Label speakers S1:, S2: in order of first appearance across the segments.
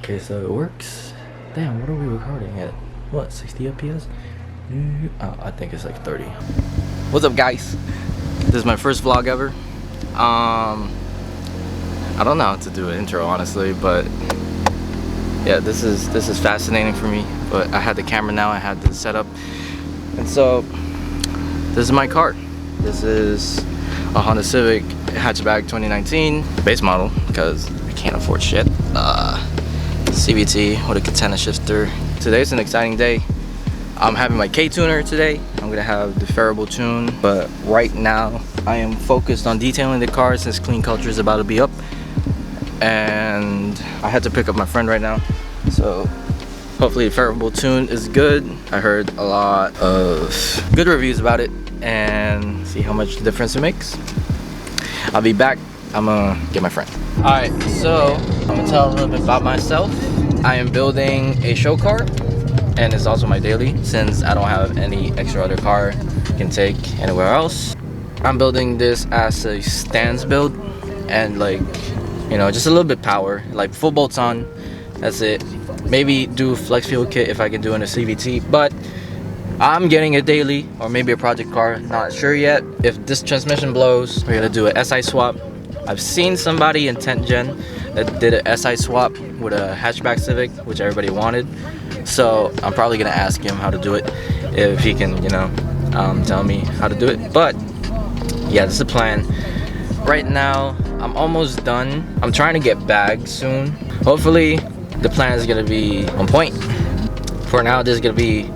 S1: Okay, so it works. Damn, what are we recording at? What, 60 FPS? Oh, I think it's like 30. What's up, guys? This is my first vlog ever. I don't know how to do an intro, honestly, but yeah, this is fascinating for me. But I had the camera now, I had the setup, and so this is my car. This is a Honda Civic Hatchback 2019 base model because I can't afford shit. CVT with a Ktuner shifter. Today's an exciting day. I'm having my Ktuner today. I'm gonna have the Phearable Tune, but right now I am focused on detailing the car since clean culture is about to be up, and I had to pick up my friend right now. So hopefully the Phearable Tune is good. I heard a lot of good reviews about it, and see how much difference it makes. I'll be back. I'm gonna get my friend. Alright, so I'm gonna tell a little bit about myself. I am building a show car, and it's also my daily since I don't have any extra other car I can take anywhere else. I'm building this as a stance build, and like, you know, just a little bit power, like full bolts on, that's it. Maybe do flex fuel kit if I can do in a CVT, but I'm getting a daily or maybe a project car, not sure yet. If this transmission blows, we're gonna do an SI swap. I've seen somebody in 10th gen that did an SI swap with a hatchback Civic, which everybody wanted. So I'm probably gonna ask him how to do it, if he can, you know, tell me how to do it. But yeah, this is the plan. Right now, I'm almost done. I'm trying to get bagged soon. Hopefully, the plan is gonna be on point. For now, this is gonna be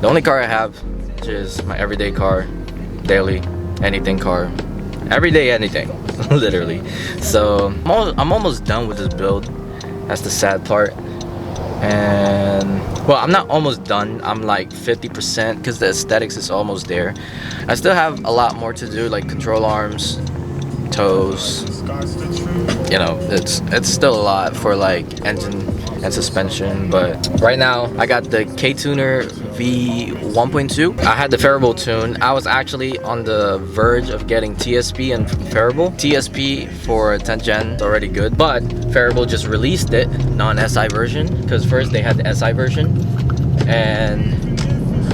S1: the only car I have, which is my everyday car, daily, anything car, everyday anything, literally. So I'm almost done with this build. That's the sad part. And well, I'm not almost done. I'm like 50% because the aesthetics is almost there. I still have a lot more to do, like control arms, toes. You know, it's still a lot for like engine and suspension, but right now I got the Ktuner V1.2. I had the Phearable Tune. I was actually on the verge of getting TSP and Phearable. TSP for 10th gen is already good, but Phearable just released it, non-SI version, because first they had the SI version, and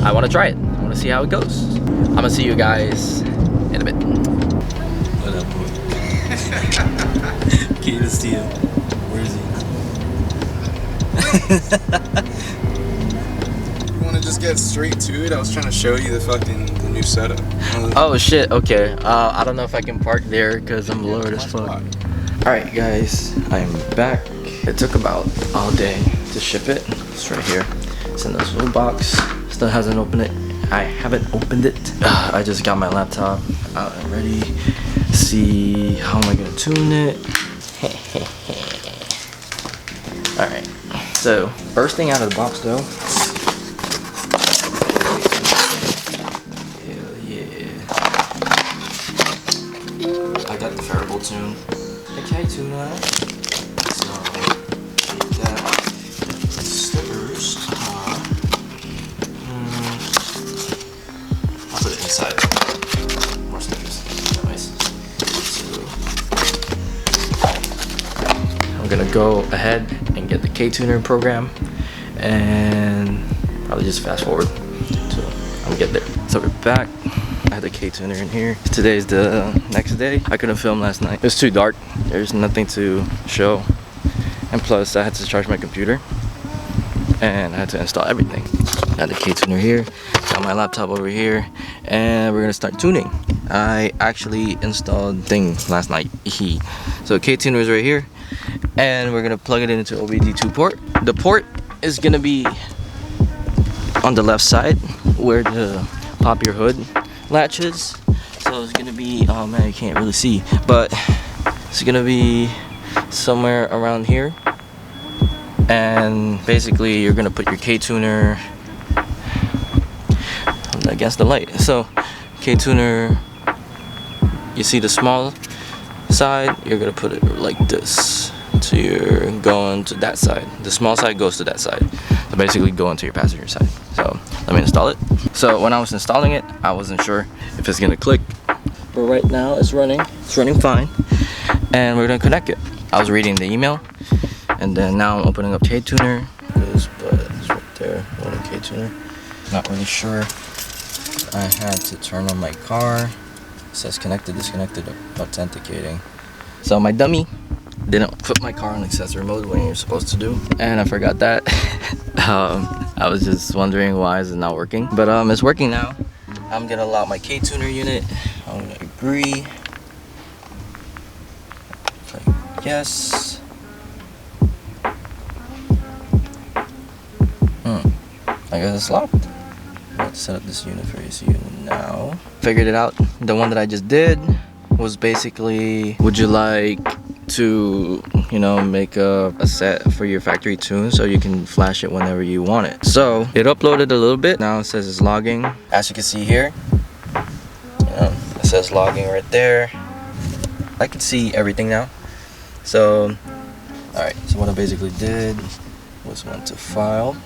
S1: I want to try it. I want to see how it goes. I'm gonna see you guys in a bit.
S2: What up, boy? Can't even see him. Where is he?
S3: You want to just get straight to it? I was trying to show you the new setup.
S1: Oh shit, okay. I don't know if I can park there because I'm lowered as fuck. Alright guys, I'm back. It took about all day to ship it. It's right here. It's in this little box. Still hasn't opened it. I haven't opened it. I just got my laptop out and ready. See how am I gonna tune it. Alright, so first thing out of the box though. Hell yeah. I got the Phearable Tune. The Ktuner. So take that. Stickers. I'll put it inside. More stickers. Nice. So I'm gonna go ahead and get the Ktuner program and probably just fast forward so I'll get there. So we're back. I had the Ktuner in here. Today's the next day. I couldn't film last night. It was too dark. There's nothing to show, and plus I had to charge my computer and I had to install everything. Got the Ktuner here, got my laptop over here, and we're gonna start tuning. I actually installed thing last night. So Ktuner is right here, and we're gonna plug it into OBD2 port. The port is gonna be on the left side where the pop your hood latch is. So it's gonna be, oh man, you can't really see, but it's gonna be somewhere around here. And basically you're gonna put your Ktuner against the light. So Ktuner, you see the small side, you're gonna put it like this. So you're going to that side. The small side goes to that side. So basically go into your passenger side. So let me install it. So when I was installing it, I wasn't sure if it's gonna click. But right now it's running. It's running fine. And we're gonna connect it. I was reading the email And then now I'm opening up Ktuner. This button's right there. One Ktuner. Not really sure. I had to turn on my car. It says connected, disconnected, authenticating. So my dummy didn't put my car on accessory mode when you're supposed to do, and I forgot that. I was just wondering why is it not working, but it's working now. I'm gonna lock my Ktuner unit. I'm gonna agree. Click yes. I guess it's locked. Let's set up this unit for ECU now. Figured it out. The one that I just did was basically, would you like to, you know, make a set for your factory tune so you can flash it whenever you want it. So it uploaded a little bit. Now it says it's logging. As you can see here, it says logging right there. I can see everything now. So alright, so what I basically did was went to file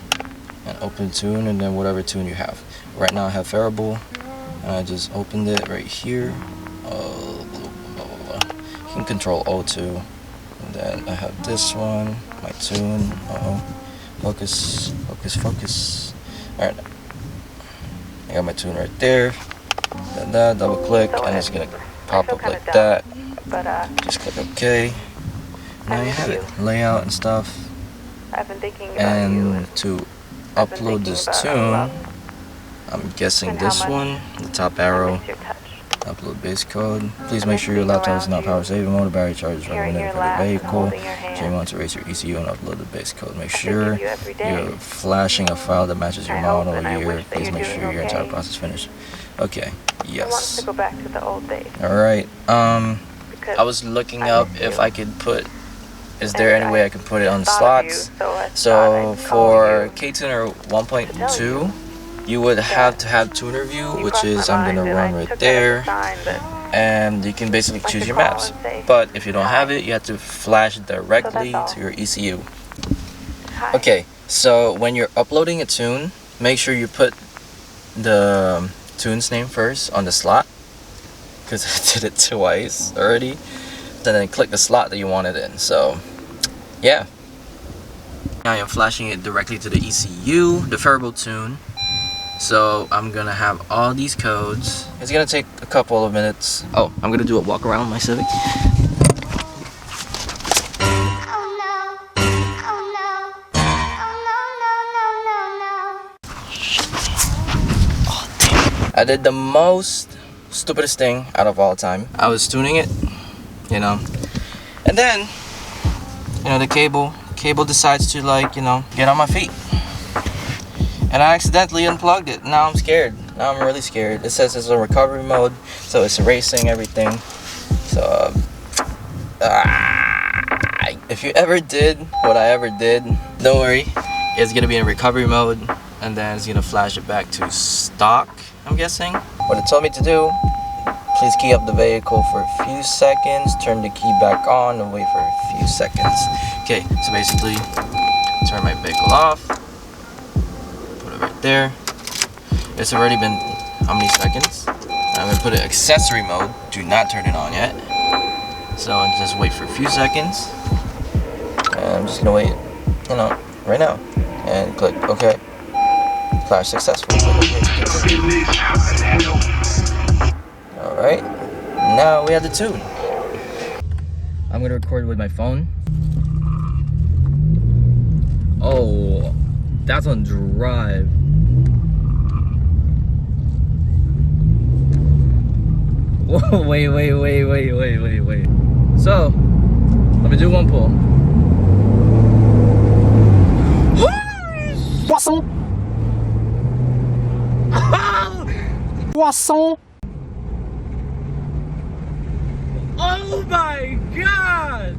S1: and open tune, and then whatever tune you have. Right now I have Phearable, and I just opened it right here. You can control O2, and then I have this one, my tune. Focus, focus, focus. Alright, I got my tune right there. Then that, double click, and it's gonna pop up like that. Just click OK. Now you have it, layout and stuff.
S4: I've been thinking about
S1: And to upload this tune, I'm guessing this one, the top arrow. Upload base code. Please make sure your laptop is not power saving mode. The battery charge is running whenever the vehicle. So you want to erase your ECU and upload the base code. Make sure you're flashing a file that matches your model year. Please make sure your entire process is finished. Okay. Yes. Alright. I was looking up if I could put, is there any way I can put it on slots? So for Ktuner 1.2, you would have to have Tuner View, which is I'm gonna run right there, and you can basically choose your maps. But if you don't have it, you have to flash directly to your ECU. Okay, so when you're uploading a tune, make sure you put the tune's name first on the slot, because I did it twice already. And then click the slot that you want it in. So yeah, now I'm flashing it directly to the ECU, the Phearable tune. So I'm gonna have all these codes. It's gonna take a couple of minutes. Oh, I'm gonna do a walk around my Civic. I did the most stupidest thing out of all time. I was tuning it, you know, and then, you know, the cable decides to, like, you know, get on my feet. And I accidentally unplugged it. Now I'm scared. Now I'm really scared. It says it's in recovery mode, so it's erasing everything. So, if you ever did what I ever did, don't worry. It's gonna be in recovery mode, and then it's gonna flash it back to stock, I'm guessing. What it told me to do, please key up the vehicle for a few seconds, turn the key back on, and wait for a few seconds. Okay, so basically, turn my vehicle off. Right there. It's already been how many seconds? I'm gonna put it accessory mode. Do not turn it on yet. So I'll just wait for a few seconds. And I'm just gonna wait, you know, right now. And click OK. Flash successful. Alright. Now we have the tune. I'm gonna record with my phone. Oh, that's on drive. Whoa, wait. So, let me do one pull.
S5: Poisson. Poisson.
S1: Oh my god!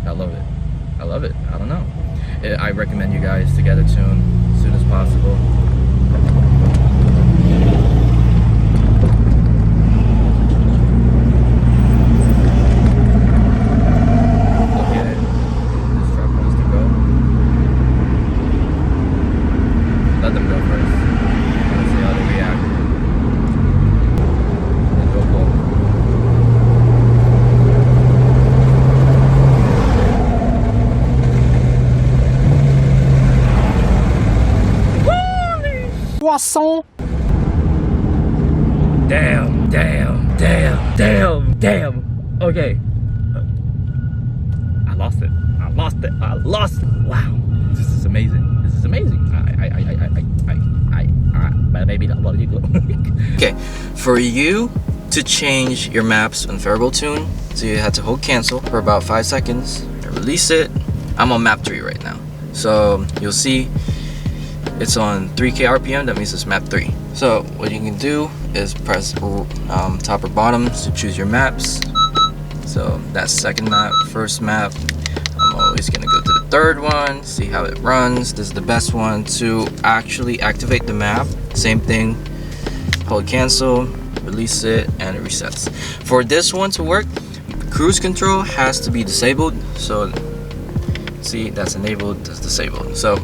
S1: I love it. I love it. I don't know. I recommend you guys to get a tune as soon as possible. Okay, this truck wants to go. Let them go first. Let's see how they react. Let's go pull.
S4: poisson.
S1: Damn. Okay. I lost it. Wow. This is amazing. Maybe not what you do. Okay. For you to change your maps on Phearable Tune, so you had to hold cancel for about 5 seconds and release it. I'm on map 3 right now. So you'll see it's on 3K RPM, that means it's map 3. So what you can do is press top or bottom to choose your maps. So that's second map, first map. I'm always gonna go to the third one, see how it runs. This is the best one to actually activate the map. Same thing, hold cancel, release it, and it resets. For this one to work, cruise control has to be disabled. So see, that's enabled, that's disabled. So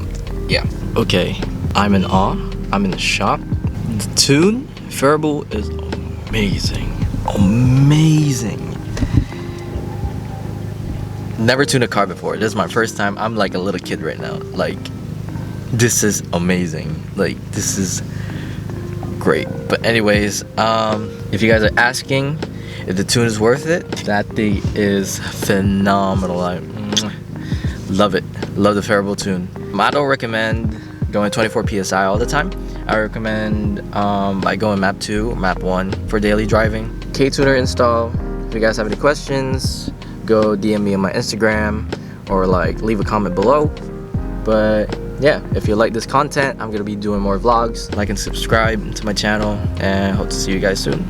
S1: yeah. Okay, I'm in awe. I'm in the shop. The Ktuner Phearable is amazing. Never tuned a car before. This is my first time. I'm like a little kid right now. Like, this is amazing. Like, this is great. But anyways, if you guys are asking if the tune is worth it, that thing is phenomenal. I love it. Love the Phearable Tune. I don't recommend going 24 PSI all the time. I recommend by going map 2 or map 1 for daily driving. Ktuner install. If you guys have any questions, go DM me on my Instagram or like leave a comment below. But yeah, if you like this content, I'm gonna be doing more vlogs. Like and subscribe to my channel, and hope to see you guys soon,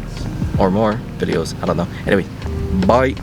S1: or more videos. I don't know. Anyway, bye.